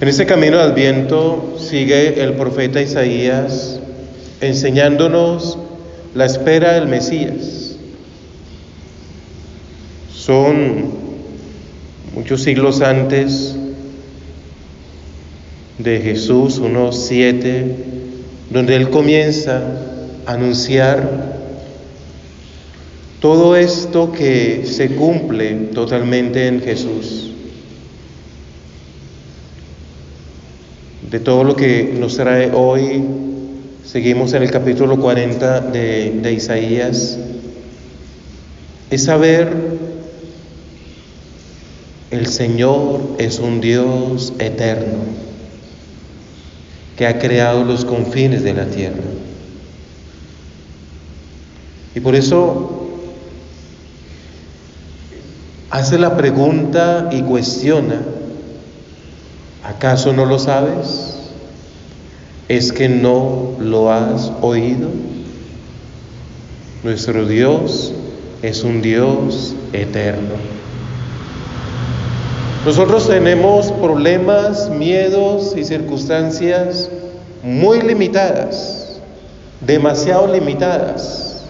En este camino de Adviento sigue el profeta Isaías enseñándonos la espera del Mesías. Son muchos siglos antes de Jesús, unos 7, donde Él comienza a anunciar todo esto que se cumple totalmente en Jesús. De todo lo que nos trae hoy, seguimos en el capítulo 40 de Isaías, es saber, el Señor es un Dios eterno, que ha creado los confines de la tierra. Y por eso hace la pregunta y cuestiona: ¿acaso no lo sabes? ¿Es que no lo has oído? Nuestro Dios es un Dios eterno. Nosotros tenemos problemas, miedos y circunstancias muy limitadas, demasiado limitadas.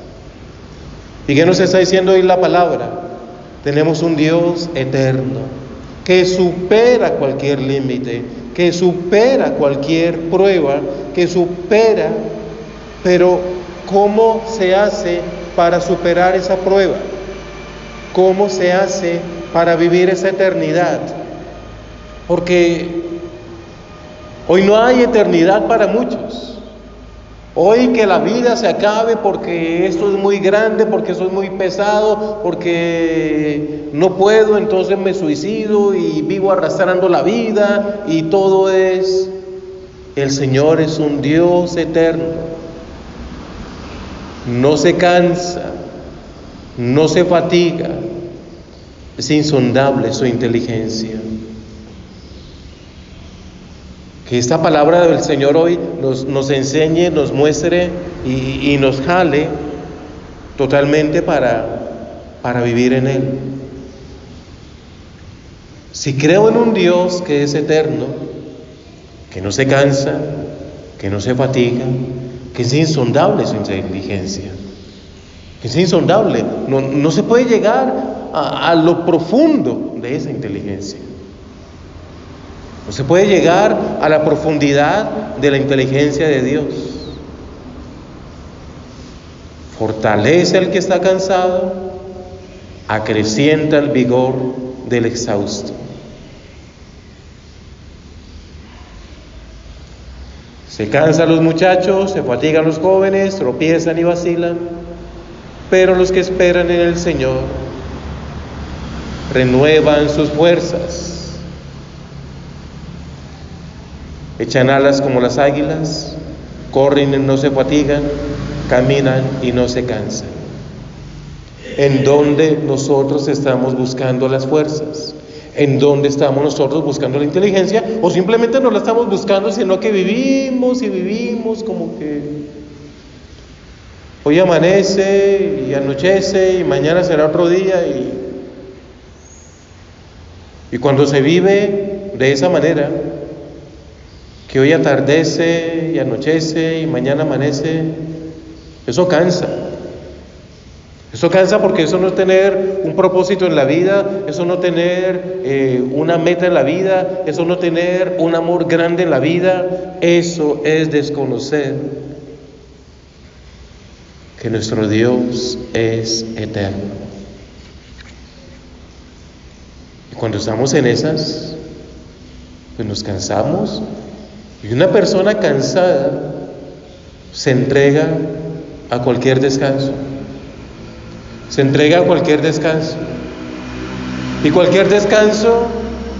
¿Y qué nos está diciendo hoy la palabra? Tenemos un Dios eterno, que supera cualquier límite, que supera cualquier prueba, que supera, pero ¿cómo se hace para superar esa prueba? ¿Cómo se hace para vivir esa eternidad? Porque hoy no hay eternidad para muchos. Hoy que la vida se acabe porque esto es muy grande, porque eso es muy pesado, porque no puedo, entonces me suicido y vivo arrastrando la vida y todo es... El Señor es un Dios eterno. No se cansa, no se fatiga. Es insondable su inteligencia. Que esta palabra del Señor hoy nos enseñe, nos muestre y nos jale totalmente para vivir en Él. Si creo en un Dios que es eterno, que no se cansa, que no se fatiga, que es insondable su inteligencia, que es insondable, no se puede llegar a lo profundo de esa inteligencia. No se puede llegar a la profundidad de la inteligencia de Dios. Fortalece al que está cansado, acrecienta el vigor del exhausto. Se cansan los muchachos, se fatigan los jóvenes, tropiezan y vacilan, pero los que esperan en el Señor renuevan sus fuerzas. Echan alas como las águilas, corren y no se fatigan, caminan y no se cansan. ¿En dónde nosotros estamos buscando las fuerzas? ¿En dónde estamos nosotros buscando la inteligencia? ¿O simplemente no la estamos buscando, sino que vivimos y vivimos como que hoy amanece y anochece y mañana será otro día? Y cuando se vive de esa manera, que hoy atardece y anochece y mañana amanece, eso cansa. Eso cansa porque eso no es tener un propósito en la vida, eso no tener una meta en la vida, eso no tener un amor grande en la vida, eso es desconocer que nuestro Dios es eterno. Y cuando estamos en esas, pues nos cansamos. Y una persona cansada se entrega a cualquier descanso. Se entrega a cualquier descanso. Y cualquier descanso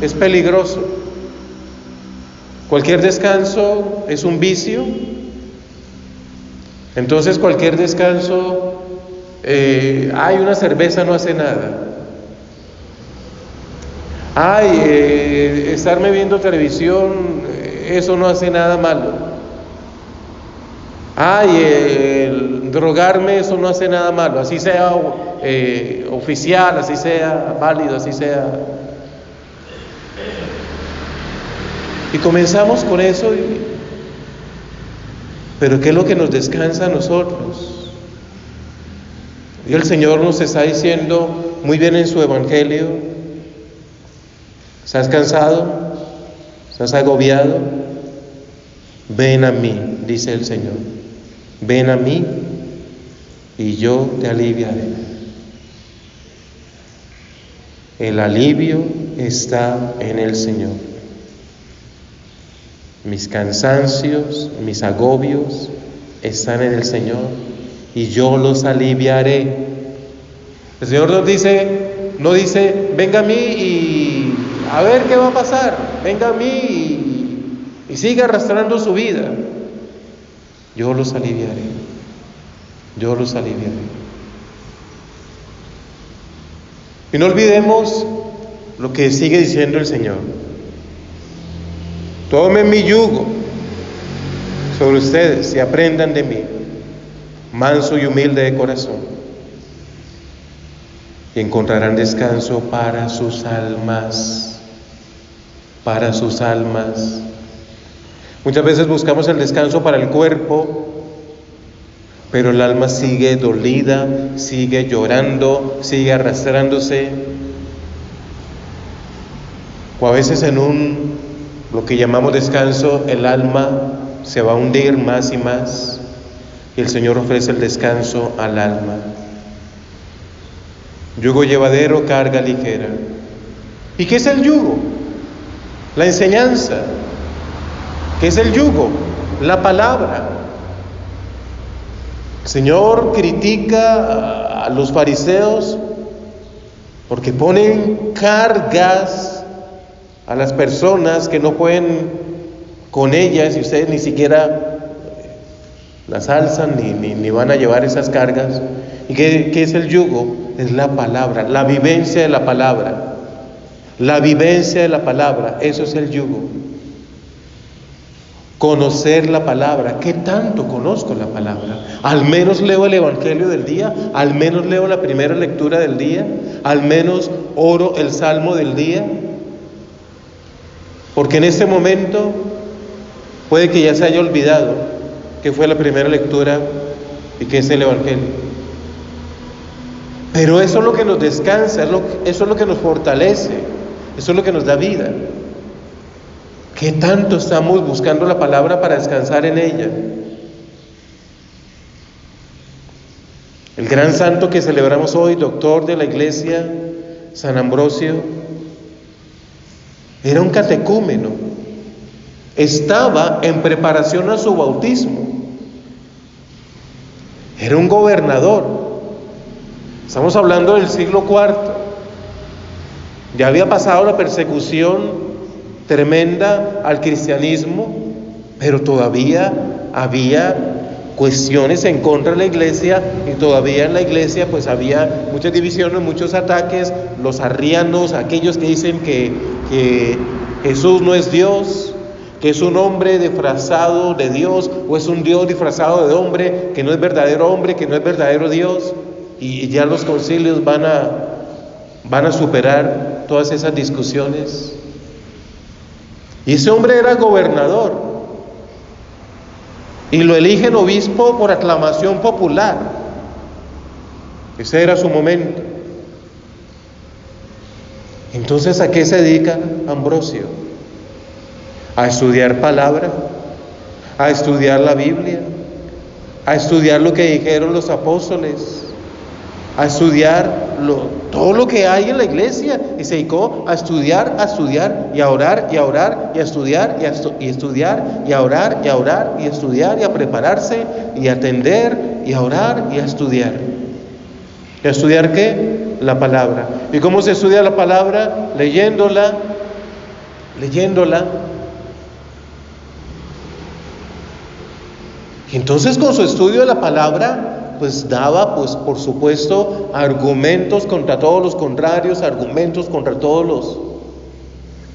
es peligroso. Cualquier descanso es un vicio. Entonces cualquier descanso, una cerveza no hace nada. Estarme viendo televisión, eso no hace nada malo. El drogarme, eso no hace nada malo. Así sea oficial, así sea válido, así sea. Y comenzamos con eso, pero ¿qué es lo que nos descansa a nosotros? Y el Señor nos está diciendo muy bien en su Evangelio: ¿estás cansado? ¿Estás agobiado? Ven a mí, dice el Señor. Ven a mí y yo te aliviaré. El alivio está en el Señor. Mis cansancios, mis agobios están en el Señor y yo los aliviaré. El Señor nos dice, no dice, venga a mí y a ver qué va a pasar. Venga a mí y siga arrastrando su vida. Yo los aliviaré. Yo los aliviaré. Y no olvidemos lo que sigue diciendo el Señor. Tomen mi yugo sobre ustedes y aprendan de mí, manso y humilde de corazón, y encontrarán descanso para sus almas, para sus almas. Muchas veces buscamos el descanso para el cuerpo, pero el alma sigue dolida, sigue llorando, sigue arrastrándose, o a veces en lo que llamamos descanso, el alma se va a hundir más y más, y el Señor ofrece el descanso al alma. Yugo llevadero, carga ligera. ¿Y qué es el yugo? La enseñanza. ¿Qué es el yugo? La palabra. El Señor critica a los fariseos porque ponen cargas a las personas que no pueden con ellas, y ustedes ni siquiera las alzan ni van a llevar esas cargas. ¿Y qué es el yugo? Es la palabra, la vivencia de la palabra. La vivencia de la palabra, eso es el yugo. Conocer la palabra. ¿Qué tanto conozco la palabra? Al menos leo el Evangelio del día, al menos leo la primera lectura del día, al menos oro el Salmo del día. Porque en este momento puede que ya se haya olvidado que fue la primera lectura y que es el Evangelio. Pero eso es lo que nos descansa, eso es lo que nos fortalece, eso es lo que nos da vida. ¿Qué tanto estamos buscando la palabra para descansar en ella? El gran santo que celebramos hoy, doctor de la iglesia, San Ambrosio, era un catecúmeno, estaba en preparación a su bautismo, era un gobernador. Estamos hablando del siglo IV. Ya había pasado la persecución tremenda al cristianismo, pero todavía había cuestiones en contra de la iglesia, y todavía en la iglesia pues había muchas divisiones, muchos ataques. Los arrianos, aquellos que dicen que Jesús no es Dios, que es un hombre disfrazado de Dios, o es un Dios disfrazado de hombre, que no es verdadero hombre, que no es verdadero Dios. Y ya los concilios van a superar todas esas discusiones. Y ese hombre era gobernador, y lo eligen obispo por aclamación popular. Ese era su momento. Entonces, ¿a qué se dedica Ambrosio? A estudiar palabra, a estudiar la Biblia, a estudiar lo que dijeron los apóstoles, a estudiar todo lo que hay en la iglesia, y se dedicó a estudiar y a orar y a orar y a estudiar y estudiar y a orar y a orar y a estudiar y a prepararse y a atender y a orar y a estudiar. ¿Y a estudiar qué? La palabra. ¿Y cómo se estudia la palabra? Leyéndola. Y entonces, con su estudio de la palabra, pues daba, pues por supuesto, argumentos contra todos los contrarios, argumentos contra todos los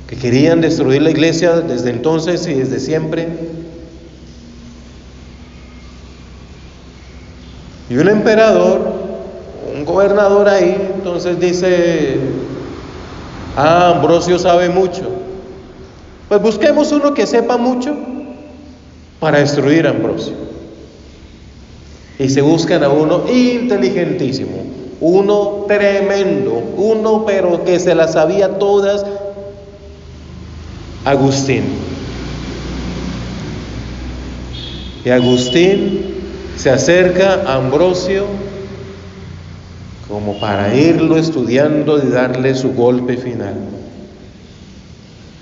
que querían destruir la iglesia desde entonces y desde siempre. Y un emperador, un gobernador ahí, entonces dice: Ambrosio sabe mucho. Pues busquemos uno que sepa mucho para destruir a Ambrosio. Y se buscan a uno inteligentísimo, uno tremendo, uno pero que se las sabía todas, Agustín. Y Agustín se acerca a Ambrosio como para irlo estudiando y darle su golpe final.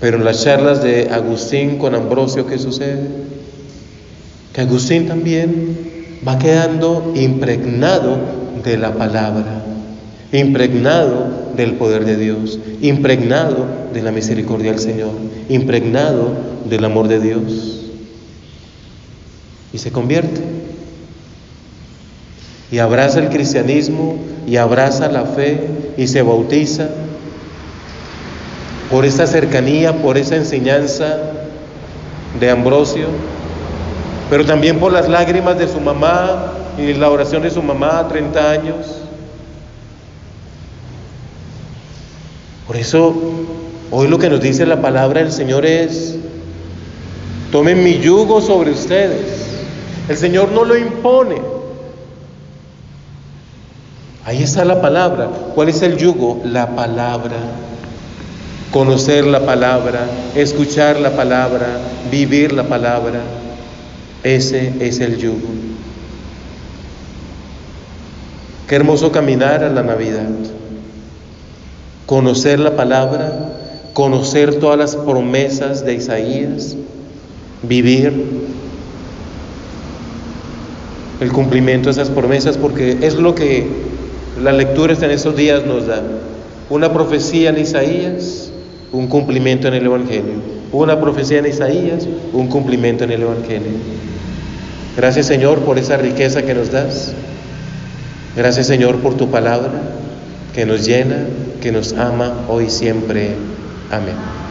Pero en las charlas de Agustín con Ambrosio, ¿qué sucede? Que Agustín también va quedando impregnado de la palabra, impregnado del poder de Dios, impregnado de la misericordia del Señor, impregnado del amor de Dios. Y se convierte. Y abraza el cristianismo, y abraza la fe, y se bautiza por esa cercanía, por esa enseñanza de Ambrosio, pero también por las lágrimas de su mamá y la oración de su mamá a 30 años. Por eso, hoy lo que nos dice la palabra del Señor es: tomen mi yugo sobre ustedes. El Señor no lo impone. Ahí está la palabra. ¿Cuál es el yugo? La palabra. Conocer la palabra, escuchar la palabra, vivir la palabra. Ese es el yugo. Qué hermoso caminar a la Navidad. Conocer la palabra, conocer todas las promesas de Isaías, vivir el cumplimiento de esas promesas, porque es lo que las lecturas en estos días nos dan. Una profecía en Isaías, un cumplimiento en el Evangelio. Una profecía en Isaías, un cumplimiento en el Evangelio. Gracias, Señor, por esa riqueza que nos das. Gracias, Señor, por tu palabra que nos llena, que nos ama hoy y siempre. Amén.